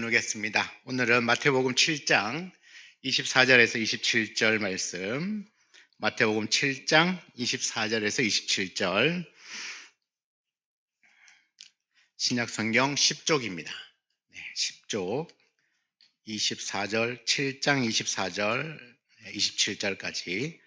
나누겠습니다. 오늘은 마태복음 7장 24절에서 27절 말씀, 마태복음 7장 24절에서 27절, 신약성경 10쪽입니다. 10쪽 24절, 7장 24절, 27절까지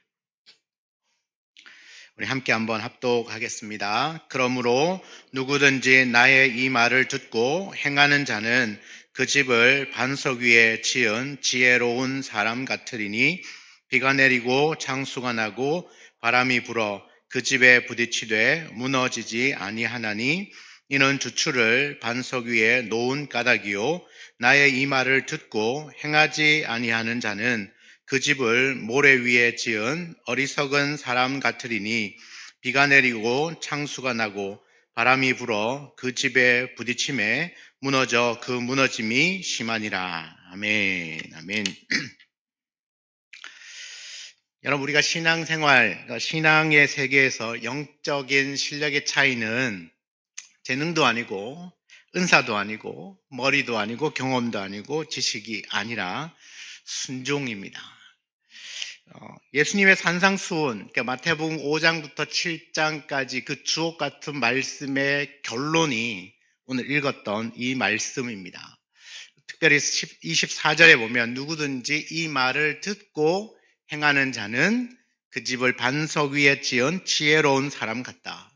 우리 함께 한번 합독하겠습니다. 그러므로 누구든지 나의 이 말을 듣고 행하는 자는 그 집을 반석 위에 지은 지혜로운 사람 같으리니 비가 내리고 장수가 나고 바람이 불어 그 집에 부딪히되 무너지지 아니하나니 이는 주추를 반석 위에 놓은 까닭이요 나의 이 말을 듣고 행하지 아니하는 자는 그 집을 모래 위에 지은 어리석은 사람 같으리니 비가 내리고 창수가 나고 바람이 불어 그 집에 부딪힘에 무너져 그 무너짐이 심하니라. 아멘. 아멘. 여러분, 우리가 신앙생활, 신앙의 세계에서 영적인 실력의 차이는 재능도 아니고 은사도 아니고 머리도 아니고 경험도 아니고 지식이 아니라 순종입니다. 예수님의 산상수훈, 그러니까 마태복음 5장부터 7장까지 그 주옥 같은 말씀의 결론이 오늘 읽었던 이 말씀입니다. 특별히 24절에 보면 누구든지 이 말을 듣고 행하는 자는 그 집을 반석 위에 지은 지혜로운 사람 같다.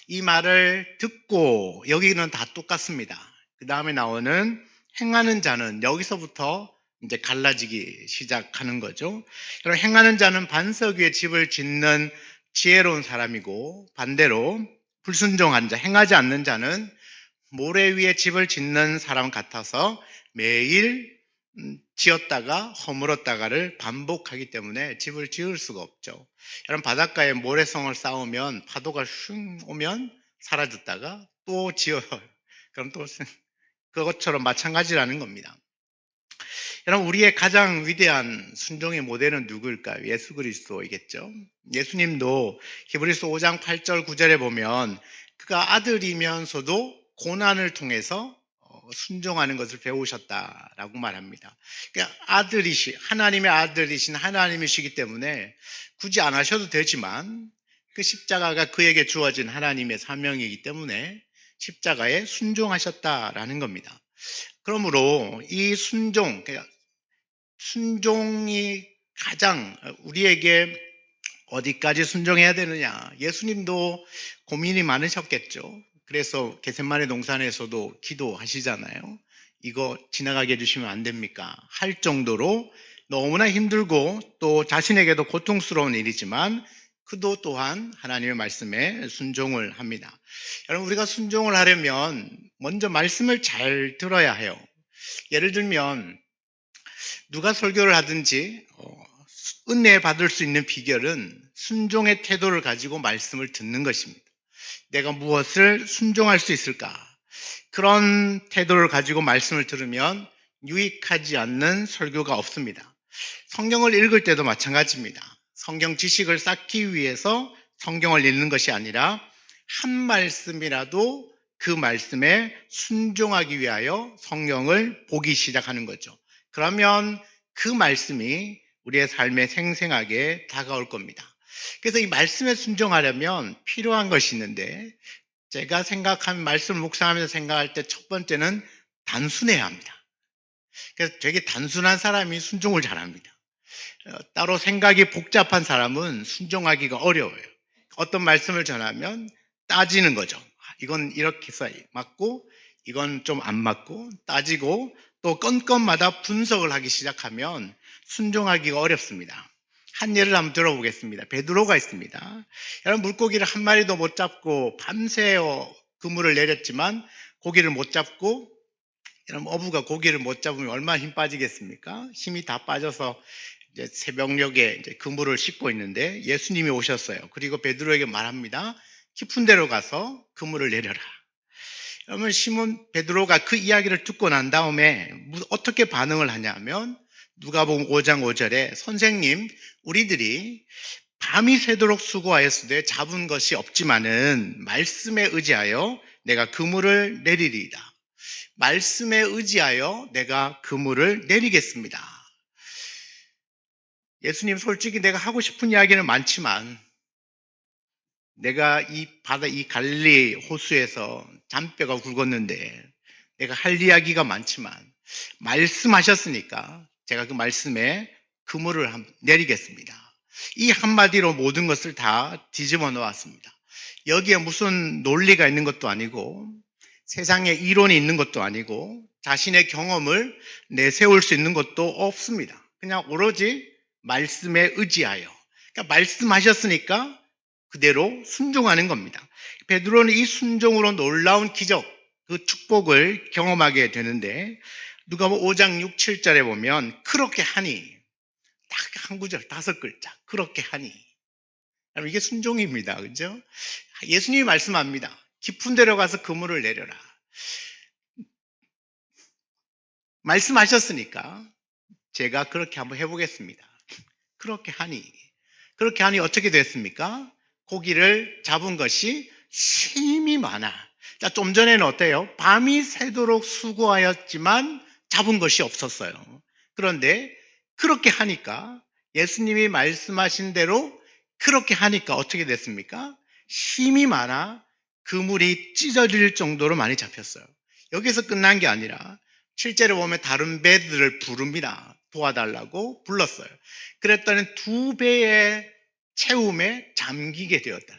이 말을 듣고, 여기는 다 똑같습니다. 그 다음에 나오는 행하는 자는 여기서부터 이제 갈라지기 시작하는 거죠. 그럼 행하는 자는 반석 위에 집을 짓는 지혜로운 사람이고, 반대로 불순종한 자, 행하지 않는 자는 모래 위에 집을 짓는 사람 같아서 매일 지었다가 허물었다가를 반복하기 때문에 집을 지을 수가 없죠. 여러분, 바닷가에 모래성을 쌓으면 파도가 슝 오면 사라졌다가 또 지어요. 그럼 또 그것처럼 마찬가지라는 겁니다. 여러분, 우리의 가장 위대한 순종의 모델은 누구일까요? 예수 그리스도이겠죠. 예수님도 히브리서 5장 8절 9절에 보면 그가 아들이면서도 고난을 통해서 순종하는 것을 배우셨다라고 말합니다. 그러니까 하나님의 아들이신 하나님이시기 때문에 굳이 안 하셔도 되지만 그 십자가가 그에게 주어진 하나님의 사명이기 때문에 십자가에 순종하셨다라는 겁니다. 그러므로 이 순종이 가장 우리에게 어디까지 순종해야 되느냐? 예수님도 고민이 많으셨겠죠. 그래서 겟세마네 동산에서도 기도하시잖아요. 이거 지나가게 해주시면 안 됩니까? 할 정도로 너무나 힘들고 또 자신에게도 고통스러운 일이지만 그도 또한 하나님의 말씀에 순종을 합니다. 여러분, 우리가 순종을 하려면 먼저 말씀을 잘 들어야 해요. 예를 들면 누가 설교를 하든지 은혜 받을 수 있는 비결은 순종의 태도를 가지고 말씀을 듣는 것입니다. 내가 무엇을 순종할 수 있을까? 그런 태도를 가지고 말씀을 들으면 유익하지 않는 설교가 없습니다. 성경을 읽을 때도 마찬가지입니다. 성경 지식을 쌓기 위해서 성경을 읽는 것이 아니라 한 말씀이라도 그 말씀에 순종하기 위하여 성경을 보기 시작하는 거죠. 그러면 그 말씀이 우리의 삶에 생생하게 다가올 겁니다. 그래서 이 말씀에 순종하려면 필요한 것이 있는데, 제가 생각한 말씀을 묵상하면서 생각할 때 첫 번째는 단순해야 합니다. 그래서 되게 단순한 사람이 순종을 잘합니다. 따로 생각이 복잡한 사람은 순종하기가 어려워요. 어떤 말씀을 전하면 따지는 거죠. 이건 이렇게 맞고 이건 좀 안 맞고 따지고 또 건건마다 분석을 하기 시작하면 순종하기가 어렵습니다. 한 예를 한번 들어보겠습니다. 베드로가 있습니다. 여러분, 물고기를 한 마리도 못 잡고 밤새 그물을 내렸지만 고기를 못 잡고, 여러분, 어부가 고기를 못 잡으면 얼마나 힘 빠지겠습니까? 힘이 다 빠져서 이제 새벽녘에 이제 그물을 싣고 있는데 예수님이 오셨어요. 그리고 베드로에게 말합니다. 깊은 데로 가서 그물을 내려라. 여러분, 베드로가 그 이야기를 듣고 난 다음에 어떻게 반응을 하냐면 누가복음 5장 5절에 선생님, 우리들이 밤이 새도록 수고하였으되 잡은 것이 없지만은 말씀에 의지하여 내가 그물을 내리리이다. 말씀에 의지하여 내가 그물을 내리겠습니다. 예수님, 솔직히 내가 하고 싶은 이야기는 많지만 내가 이 바다, 이 갈릴리 호수에서 잔뼈가 굵었는데 내가 할 이야기가 많지만 말씀하셨으니까 제가 그 말씀에 그물을 내리겠습니다. 이 한마디로 모든 것을 다 뒤집어 놓았습니다. 여기에 무슨 논리가 있는 것도 아니고 세상에 이론이 있는 것도 아니고 자신의 경험을 내세울 수 있는 것도 없습니다. 그냥 오로지 말씀에 의지하여, 그러니까 말씀하셨으니까 그대로 순종하는 겁니다. 베드로는 이 순종으로 놀라운 기적, 그 축복을 경험하게 되는데 누가복음 5장 6, 7절에 보면 그렇게 하니, 딱 한 구절 5글자, 그렇게 하니. 이게 순종입니다. 그죠? 예수님이 말씀합니다. 깊은 데로 가서 그물을 내려라. 말씀하셨으니까 제가 그렇게 한번 해보겠습니다. 그렇게 하니 어떻게 됐습니까? 고기를 잡은 것이 힘이 많아. 자, 좀 전에는 어때요? 밤이 새도록 수고하였지만 잡은 것이 없었어요. 그런데 그렇게 하니까, 예수님이 말씀하신 대로 그렇게 하니까 어떻게 됐습니까? 힘이 많아 그물이 찢어질 정도로 많이 잡혔어요. 여기서 끝난 게 아니라 실제로 보면 다른 배들을 부릅니다. 도와달라고 불렀어요. 그랬더니 2배의 채움에 잠기게 되었다.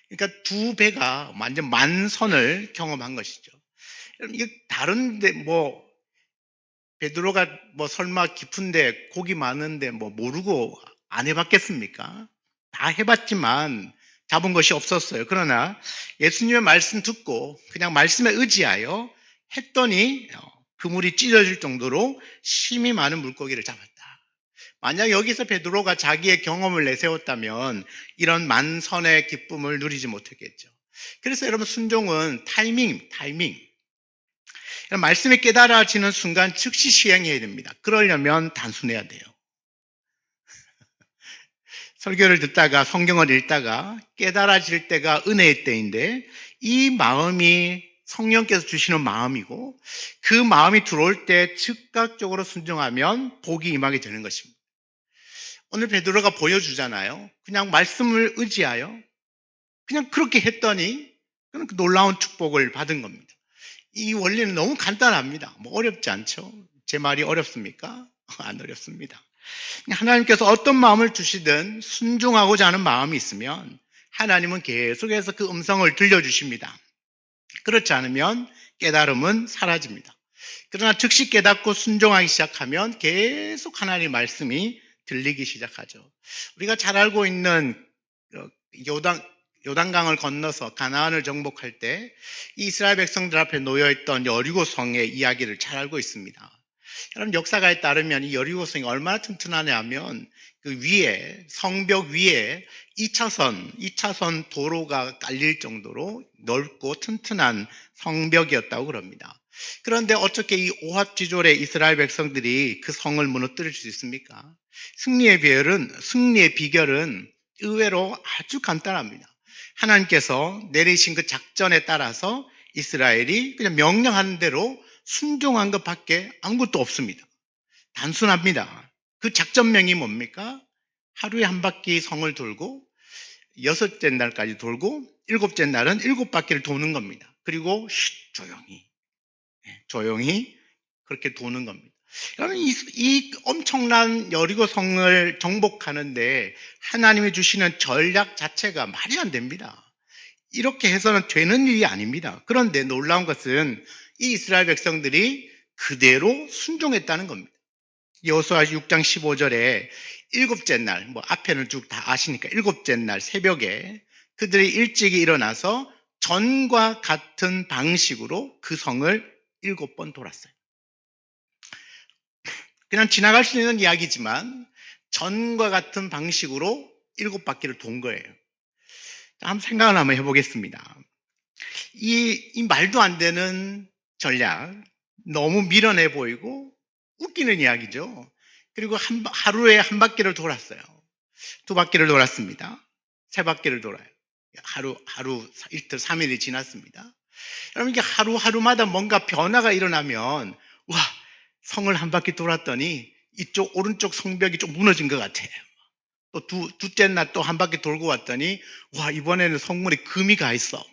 그러니까 2배가 완전 만선을 경험한 것이죠. 이게 다른데 베드로가 설마 깊은데 고기 많은데 모르고 안 해봤겠습니까? 다 해봤지만 잡은 것이 없었어요. 그러나 예수님의 말씀 듣고 그냥 말씀에 의지하여 했더니 그물이 찢어질 정도로 힘이 많은 물고기를 잡았다. 만약 여기서 베드로가 자기의 경험을 내세웠다면 이런 만선의 기쁨을 누리지 못했겠죠. 그래서 여러분, 순종은 타이밍. 말씀이 깨달아지는 순간 즉시 시행해야 됩니다. 그러려면 단순해야 돼요. 설교를 듣다가 성경을 읽다가 깨달아질 때가 은혜의 때인데, 이 마음이 성령께서 주시는 마음이고 그 마음이 들어올 때 즉각적으로 순종하면 복이 임하게 되는 것입니다. 오늘 베드로가 보여주잖아요. 그냥 말씀을 의지하여 그냥 그렇게 했더니 그 놀라운 축복을 받은 겁니다. 이 원리는 너무 간단합니다. 어렵지 않죠? 제 말이 어렵습니까? 안 어렵습니다. 하나님께서 어떤 마음을 주시든 순종하고자 하는 마음이 있으면 하나님은 계속해서 그 음성을 들려주십니다. 그렇지 않으면 깨달음은 사라집니다. 그러나 즉시 깨닫고 순종하기 시작하면 계속 하나님의 말씀이 들리기 시작하죠. 우리가 잘 알고 있는 요단강을 건너서 가나안을 정복할 때 이스라엘 백성들 앞에 놓여있던 여리고 성의 이야기를 잘 알고 있습니다. 여러분, 역사가에 따르면 이 여리고 성이 얼마나 튼튼하냐 하면 그 위에, 성벽 위에 2차선 도로가 깔릴 정도로 넓고 튼튼한 성벽이었다고 그럽니다. 그런데 어떻게 이 오합지졸의 이스라엘 백성들이 그 성을 무너뜨릴 수 있습니까? 승리의 비결은 의외로 아주 간단합니다. 하나님께서 내리신 그 작전에 따라서 이스라엘이 그냥 명령하는 대로 순종한 것밖에 아무것도 없습니다. 단순합니다. 그 작전명이 뭡니까? 하루에 한 바퀴 성을 돌고 6째 날까지 돌고 7째 날은 7바퀴를 도는 겁니다. 그리고 조용히 그렇게 도는 겁니다. 여러분, 이 엄청난 여리고 성을 정복하는데 하나님이 주시는 전략 자체가 말이 안 됩니다. 이렇게 해서는 되는 일이 아닙니다. 그런데 놀라운 것은 이 이스라엘 백성들이 그대로 순종했다는 겁니다. 여호수아 6장 15절에 7째 날, 앞에는 쭉 다 아시니까 7째 날 새벽에 그들이 일찍이 일어나서 전과 같은 방식으로 그 성을 7번 돌았어요. 그냥 지나갈 수 있는 이야기지만 전과 같은 방식으로 7바퀴를 돈 거예요. 한번 생각을 한번 해보겠습니다. 이 말도 안 되는 전략, 너무 미련해 보이고 웃기는 이야기죠. 그리고 하루에 한 바퀴를 돌았어요. 2바퀴를 돌았습니다. 3바퀴를 돌아요. 하루, 이틀, 3일이 지났습니다. 여러분, 이게 하루하루마다 뭔가 변화가 일어나면, 와, 성을 한 바퀴 돌았더니 이쪽 오른쪽 성벽이 좀 무너진 것 같아. 또 둘째 날 또 한 바퀴 돌고 왔더니, 와, 이번에는 성문에 금이 가 있어.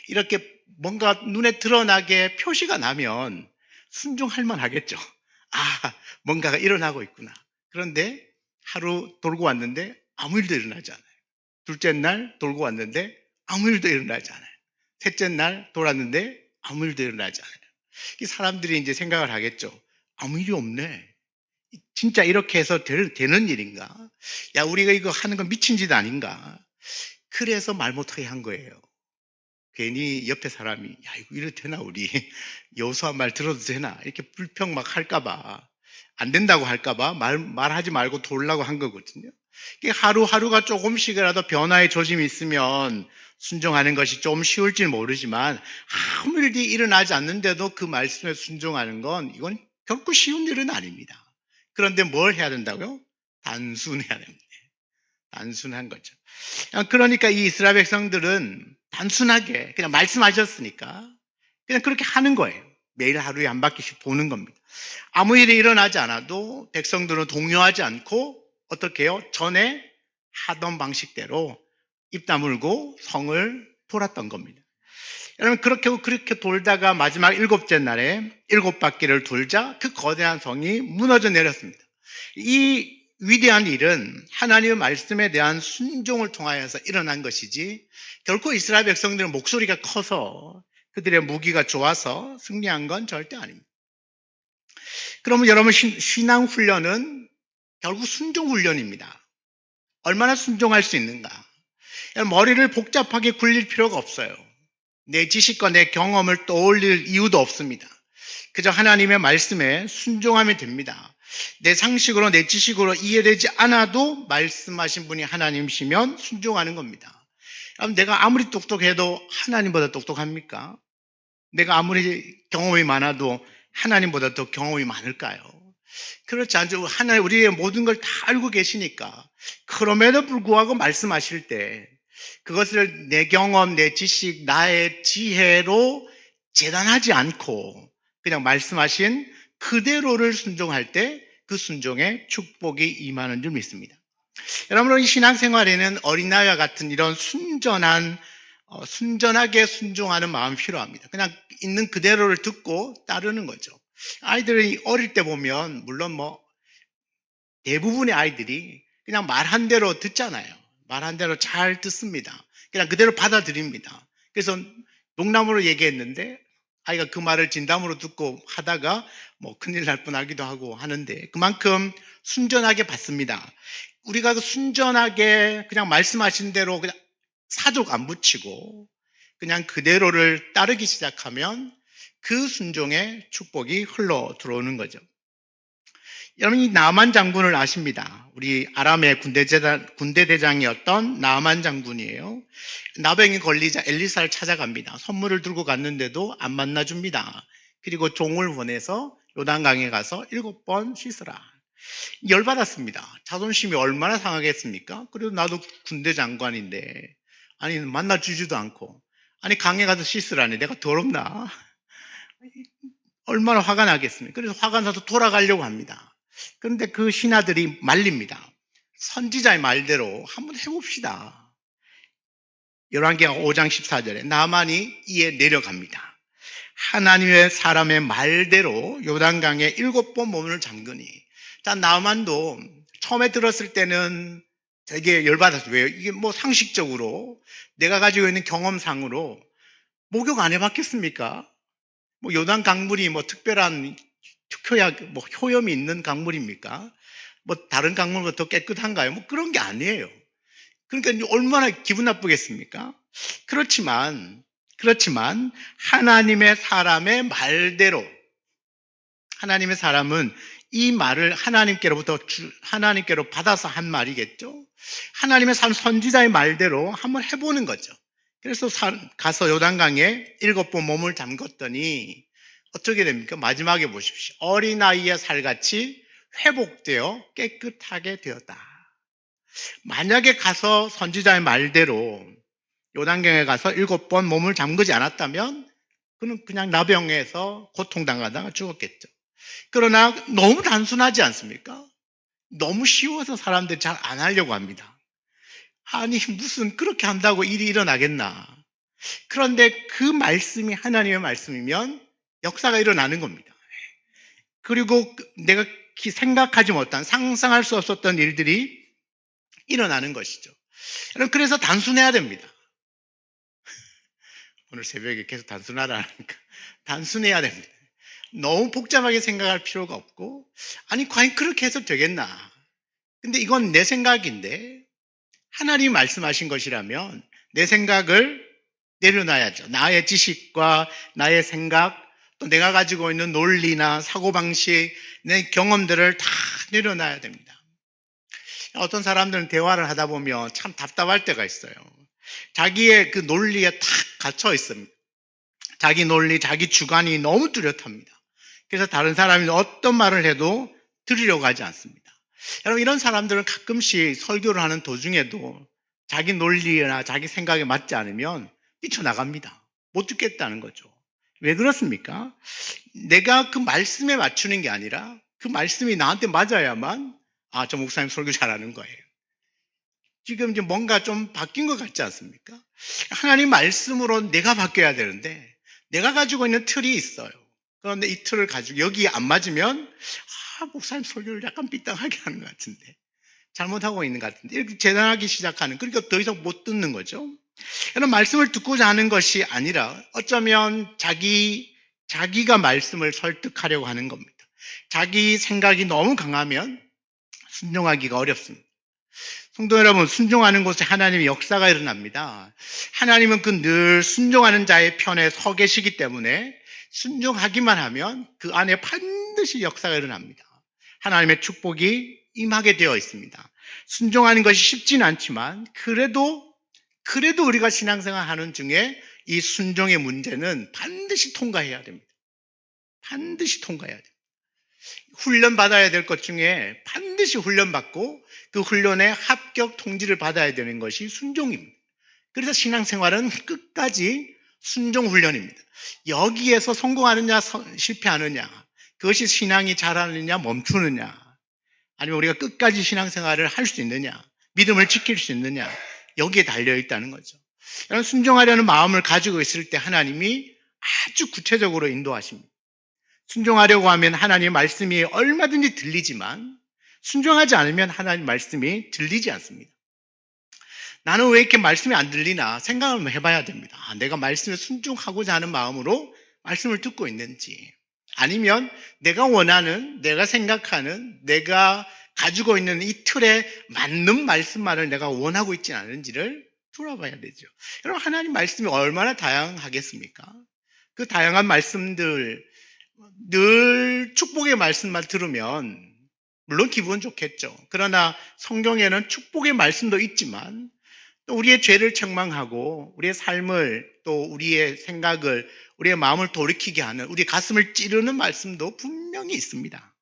이렇게 뭔가 눈에 드러나게 표시가 나면 순종할 만하겠죠. 아, 뭔가가 일어나고 있구나. 그런데 하루 돌고 왔는데 아무 일도 일어나지 않아요. 둘째 날 돌고 왔는데 아무 일도 일어나지 않아요. 셋째 날 돌았는데 아무 일도 일어나지 않아요. 이 사람들이 이제 생각을 하겠죠. 아무 일이 없네. 진짜 이렇게 해서 되는 일인가? 야, 우리가 이거 하는 건 미친 짓 아닌가? 그래서 말 못하게 한 거예요. 괜히 옆에 사람이, 야, 이거 이래도 되나, 우리? 여호수아 말 들어도 되나? 이렇게 불평 막 할까봐, 안 된다고 할까봐 말하지 말고 돌라고 한 거거든요. 이게 하루하루가 조금씩이라도 변화의 조짐이 있으면 순종하는 것이 좀 쉬울지 모르지만, 아무 일이 일어나지 않는데도 그 말씀에 순종하는 건 이건 결코 쉬운 일은 아닙니다. 그런데 뭘 해야 된다고요? 단순해야 됩니다. 단순한 거죠. 그러니까 이 이스라엘 백성들은 단순하게 그냥 말씀하셨으니까 그냥 그렇게 하는 거예요. 매일 하루에 한 바퀴씩 보는 겁니다. 아무 일이 일어나지 않아도 백성들은 동요하지 않고 어떻게 해요? 전에 하던 방식대로 입 다물고 성을 돌았던 겁니다. 여러분, 그렇게 돌다가 마지막 일곱째 날에 일곱 바퀴를 돌자 그 거대한 성이 무너져 내렸습니다. 이 위대한 일은 하나님의 말씀에 대한 순종을 통하여서 일어난 것이지 결코 이스라엘 백성들의 목소리가 커서 그들의 무기가 좋아서 승리한 건 절대 아닙니다. 그러면 여러분, 신앙 훈련은 결국 순종 훈련입니다. 얼마나 순종할 수 있는가? 머리를 복잡하게 굴릴 필요가 없어요. 내 지식과 내 경험을 떠올릴 이유도 없습니다. 그저 하나님의 말씀에 순종하면 됩니다. 내 상식으로 내 지식으로 이해되지 않아도 말씀하신 분이 하나님이시면 순종하는 겁니다. 내가 아무리 똑똑해도 하나님보다 똑똑합니까? 내가 아무리 경험이 많아도 하나님보다 더 경험이 많을까요? 그렇지 않죠. 하나님 우리의 모든 걸 다 알고 계시니까. 그럼에도 불구하고 말씀하실 때 그것을 내 경험, 내 지식, 나의 지혜로 재단하지 않고 그냥 말씀하신 그대로를 순종할 때 그 순종에 축복이 임하는 줄 믿습니다. 여러분, 이 신앙생활에는 어린아이와 같은 이런 순전하게 순종하는 마음이 필요합니다. 그냥 있는 그대로를 듣고 따르는 거죠. 아이들이 어릴 때 보면 물론 대부분의 아이들이 그냥 말한 대로 듣잖아요. 말한 대로 잘 듣습니다. 그냥 그대로 받아들입니다. 그래서 농담으로 얘기했는데 아이가 그 말을 진담으로 듣고 하다가 큰일 날 뻔하기도 하고 하는데 그만큼 순전하게 받습니다. 우리가 순전하게 그냥 말씀하신 대로 그냥 사족 안 붙이고 그냥 그대로를 따르기 시작하면 그 순종의 축복이 흘러 들어오는 거죠. 여러분, 이 나만 장군을 아십니다. 우리 아람의 군대 대장이었던 나만 장군이에요. 나병이 걸리자 엘리사를 찾아갑니다. 선물을 들고 갔는데도 안 만나줍니다. 그리고 종을 보내서 요단강에 가서 7번 씻으라. 열받았습니다. 자존심이 얼마나 상하겠습니까? 그래도 나도 군대 장관인데 아니 만나주지도 않고 아니 강에 가서 씻으라니 내가 더럽나? 얼마나 화가 나겠습니까? 그래서 화가 나서 돌아가려고 합니다. 그런데 그 신하들이 말립니다. 선지자의 말대로 한번 해봅시다. 열왕기하 5장 14절에 나만이 이에 내려갑니다. 하나님의 사람의 말대로 요단강에 7번 몸을 잠그니. 자, 나만도 처음에 들었을 때는 되게 열받았어요. 왜요? 이게 상식적으로 내가 가지고 있는 경험상으로 목욕 안 해봤겠습니까? 요단 강물이 특별한 특효약, 효염이 있는 강물입니까? 다른 강물보다 더 깨끗한가요? 그런 게 아니에요. 그러니까 얼마나 기분 나쁘겠습니까? 그렇지만 하나님의 사람의 말대로 하나님의 사람은 이 말을 하나님께로 받아서 한 말이겠죠? 하나님의 선지자의 말대로 한번 해보는 거죠. 그래서 가서 요단강에 7번 몸을 담궜더니 어떻게 됩니까? 마지막에 보십시오. 어린아이의 살같이 회복되어 깨끗하게 되었다. 만약에 가서 선지자의 말대로 요단강에 가서 7번 몸을 잠그지 않았다면 그는 그냥 나병에서 고통당하다가 죽었겠죠. 그러나 너무 단순하지 않습니까? 너무 쉬워서 사람들이 잘 안 하려고 합니다. 아니, 무슨 그렇게 한다고 일이 일어나겠나. 그런데 그 말씀이 하나님의 말씀이면 역사가 일어나는 겁니다. 그리고 내가 생각하지 못한, 상상할 수 없었던 일들이 일어나는 것이죠. 여러분, 그래서 단순해야 됩니다. 오늘 새벽에 계속 단순하라니까. 단순해야 됩니다. 너무 복잡하게 생각할 필요가 없고, 아니, 과연 그렇게 해서 되겠나. 근데 이건 내 생각인데, 하나님이 말씀하신 것이라면 내 생각을 내려놔야죠. 나의 지식과 나의 생각, 또 내가 가지고 있는 논리나 사고방식, 내 경험들을 다 내려놔야 됩니다. 어떤 사람들은 대화를 하다 보면 참 답답할 때가 있어요. 자기의 그 논리에 탁 갇혀 있습니다. 자기 논리, 자기 주관이 너무 뚜렷합니다. 그래서 다른 사람이 어떤 말을 해도 들으려고 하지 않습니다. 여러분, 이런 사람들은 가끔씩 설교를 하는 도중에도 자기 논리나 자기 생각에 맞지 않으면 뛰쳐나갑니다. 못 듣겠다는 거죠. 왜 그렇습니까? 내가 그 말씀에 맞추는 게 아니라 그 말씀이 나한테 맞아야만, 아, 저 목사님 설교 잘하는 거예요. 지금 이제 뭔가 좀 바뀐 것 같지 않습니까? 하나님 말씀으로 내가 바뀌어야 되는데, 내가 가지고 있는 틀이 있어요. 그런데 이 틀을 가지고 여기 안 맞으면, 아, 목사님 설교를 약간 삐딱하게 하는 것 같은데, 잘못하고 있는 것 같은데, 이렇게 재단하기 시작하는, 그러니까 더 이상 못 듣는 거죠. 이런 말씀을 듣고자 하는 것이 아니라 어쩌면 자기가 말씀을 설득하려고 하는 겁니다. 자기 생각이 너무 강하면 순종하기가 어렵습니다. 성도 여러분, 순종하는 곳에 하나님의 역사가 일어납니다. 하나님은 그 늘 순종하는 자의 편에 서 계시기 때문에 순종하기만 하면 그 안에 반드시 역사가 일어납니다. 하나님의 축복이 임하게 되어 있습니다. 순종하는 것이 쉽지는 않지만 그래도 우리가 신앙생활 하는 중에 이 순종의 문제는 반드시 통과해야 됩니다. 반드시 통과해야 됩니다. 훈련 받아야 될 것 중에 반드시 훈련받고 그 훈련에 합격 통지를 받아야 되는 것이 순종입니다. 그래서 신앙생활은 끝까지 순종 훈련입니다. 여기에서 성공하느냐 실패하느냐, 그것이 신앙이 자라느냐 멈추느냐, 아니면 우리가 끝까지 신앙생활을 할 수 있느냐, 믿음을 지킬 수 있느냐, 여기에 달려있다는 거죠. 여러분, 순종하려는 마음을 가지고 있을 때 하나님이 아주 구체적으로 인도하십니다. 순종하려고 하면 하나님의 말씀이 얼마든지 들리지만 순종하지 않으면 하나님 말씀이 들리지 않습니다. 나는 왜 이렇게 말씀이 안 들리나 생각을 해봐야 됩니다. 내가 말씀에 순종하고자 하는 마음으로 말씀을 듣고 있는지, 아니면 내가 원하는, 내가 생각하는, 내가 가지고 있는 이 틀에 맞는 말씀만을 내가 원하고 있지 않은지를 돌아봐야 되죠. 여러분, 하나님 말씀이 얼마나 다양하겠습니까? 그 다양한 말씀들, 늘 축복의 말씀만 들으면 물론 기분 좋겠죠. 그러나 성경에는 축복의 말씀도 있지만 또 우리의 죄를 책망하고 우리의 삶을, 또 우리의 생각을, 우리의 마음을 돌이키게 하는, 우리 가슴을 찌르는 말씀도 분명히 있습니다.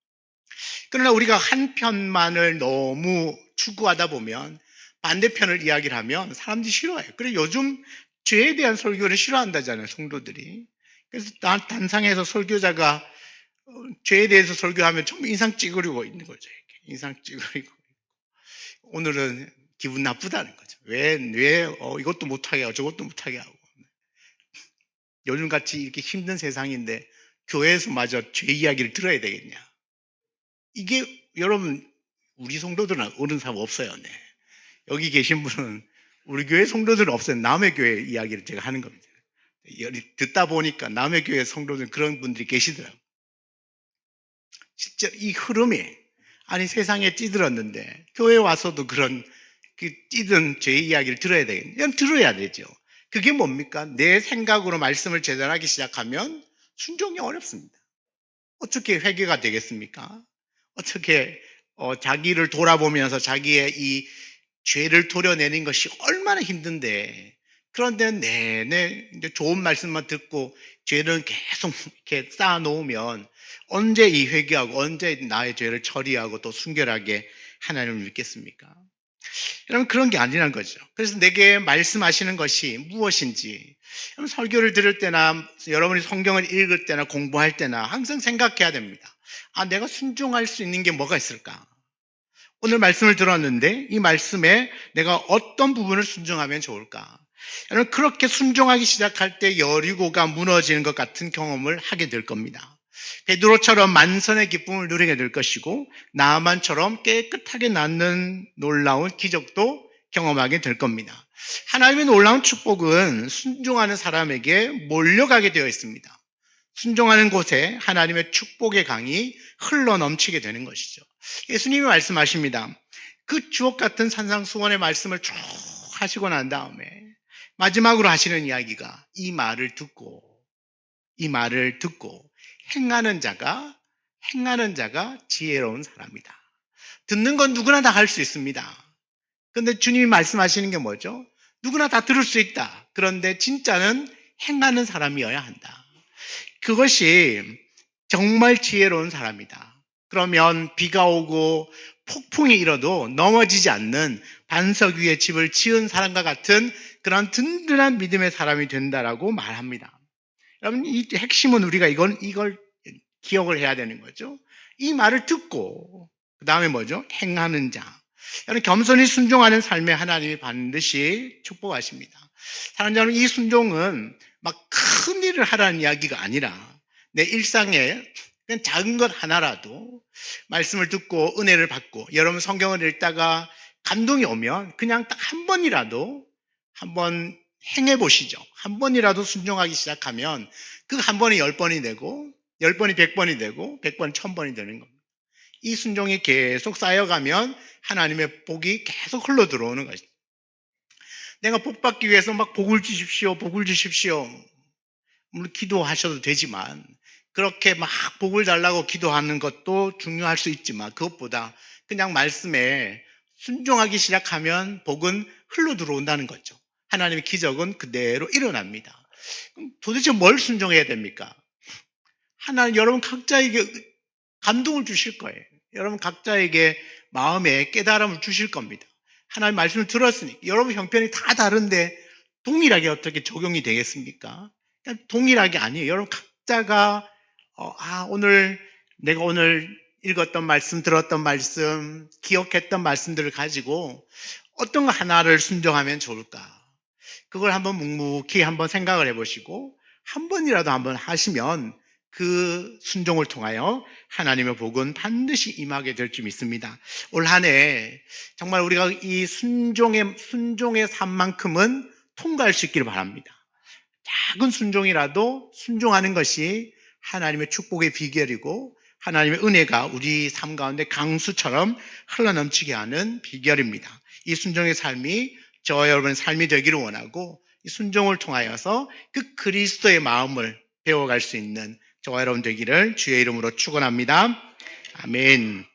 그러나 우리가 한 편만을 너무 추구하다 보면 반대편을 이야기를 하면 사람들이 싫어해요. 그래서 요즘 죄에 대한 설교를 싫어한다잖아요, 성도들이. 그래서 단상에서 설교자가 죄에 대해서 설교하면 좀 인상 찌그리고 있는 거죠. 이렇게. 인상 찌그리고. 오늘은 기분 나쁘다는 거죠. 왜 이것도 못하게 하고 저것도 못하게 하고. 요즘같이 이렇게 힘든 세상인데 교회에서 마저 죄 이야기를 들어야 되겠냐. 이게 여러분, 우리 성도들은 오는 사람 없어요. 네. 여기 계신 분은 우리 교회 성도들은 없어요. 남의 교회 이야기를 제가 하는 겁니다. 듣다 보니까 남의 교회 성도들 그런 분들이 계시더라고요. 실제 이 흐름이, 아니 세상에 찌들었는데 교회 와서도 그런 그 찌든 죄 이야기를 들어야 되겠네. 그냥 들어야 되죠. 그게 뭡니까? 내 생각으로 말씀을 재단하기 시작하면 순종이 어렵습니다. 어떻게 회개가 되겠습니까? 어떻게 자기를 돌아보면서 자기의 이 죄를 도려내는 것이 얼마나 힘든데, 그런데 내내 이제 좋은 말씀만 듣고 죄를 계속 이렇게 쌓아놓으면 언제 이 회개하고 언제 나의 죄를 처리하고 또 순결하게 하나님을 믿겠습니까? 여러분 그런 게 아니라는 거죠. 그래서 내게 말씀하시는 것이 무엇인지 여러분 설교를 들을 때나 여러분이 성경을 읽을 때나 공부할 때나 항상 생각해야 됩니다. 아, 내가 순종할 수 있는 게 뭐가 있을까? 오늘 말씀을 들었는데 이 말씀에 내가 어떤 부분을 순종하면 좋을까? 여러분 그렇게 순종하기 시작할 때 여리고가 무너지는 것 같은 경험을 하게 될 겁니다. 베드로처럼 만선의 기쁨을 누리게 될 것이고 나아만처럼 깨끗하게 낫는 놀라운 기적도 경험하게 될 겁니다. 하나님의 놀라운 축복은 순종하는 사람에게 몰려가게 되어 있습니다. 순종하는 곳에 하나님의 축복의 강이 흘러 넘치게 되는 것이죠. 예수님이 말씀하십니다. 그 주옥 같은 산상수원의 말씀을 쭉 하시고 난 다음에 마지막으로 하시는 이야기가 이 말을 듣고 행하는 자가 지혜로운 사람이다. 듣는 건 누구나 다 할 수 있습니다. 그런데 주님이 말씀하시는 게 뭐죠? 누구나 다 들을 수 있다. 그런데 진짜는 행하는 사람이어야 한다. 그것이 정말 지혜로운 사람이다. 그러면 비가 오고 폭풍이 일어도 넘어지지 않는 반석 위에 집을 지은 사람과 같은 그런 든든한 믿음의 사람이 된다라고 말합니다. 여러분, 이 핵심은 우리가 이걸 기억을 해야 되는 거죠. 이 말을 듣고 그 다음에 뭐죠? 행하는 자. 여러분, 겸손히 순종하는 삶에 하나님이 반드시 축복하십니다. 사랑하는 여러분, 이 순종은 막 큰 일을 하라는 이야기가 아니라 내 일상에 그냥 작은 것 하나라도 말씀을 듣고 은혜를 받고 여러분 성경을 읽다가 감동이 오면 그냥 딱 한 번이라도 한번 행해 보시죠. 한 번이라도 순종하기 시작하면 그 한 번이 10번이 되고 10번이 100번이 되고 100번이 1000번이 되는 겁니다. 이 순종이 계속 쌓여가면 하나님의 복이 계속 흘러 들어오는 것이죠. 내가 복 받기 위해서 막 복을 주십시오, 복을 주십시오. 물론 기도하셔도 되지만 그렇게 막 복을 달라고 기도하는 것도 중요할 수 있지만 그것보다 그냥 말씀에 순종하기 시작하면 복은 흘러 들어온다는 거죠. 하나님의 기적은 그대로 일어납니다. 그럼 도대체 뭘 순종해야 됩니까? 하나님 여러분 각자에게 감동을 주실 거예요. 여러분 각자에게 마음에 깨달음을 주실 겁니다. 하나님 말씀을 들었으니 여러분 형편이 다 다른데 동일하게 어떻게 적용이 되겠습니까? 동일하게 아니에요. 여러분 각자가 내가 오늘 읽었던 말씀, 들었던 말씀, 기억했던 말씀들을 가지고 어떤 거 하나를 순종하면 좋을까? 그걸 한번 묵묵히 한번 생각을 해보시고 한 번이라도 한번 하시면 그 순종을 통하여 하나님의 복은 반드시 임하게 될 줄 믿습니다. 올 한 해 정말 우리가 이 순종의 삶만큼은 통과할 수 있기를 바랍니다. 작은 순종이라도 순종하는 것이 하나님의 축복의 비결이고 하나님의 은혜가 우리 삶 가운데 강수처럼 흘러넘치게 하는 비결입니다. 이 순종의 삶이 저와 여러분의 삶이 되기를 원하고 이 순종을 통하여서 그 그리스도의 마음을 배워갈 수 있는 저와 여러분 되기를 주의 이름으로 축원합니다. 아멘.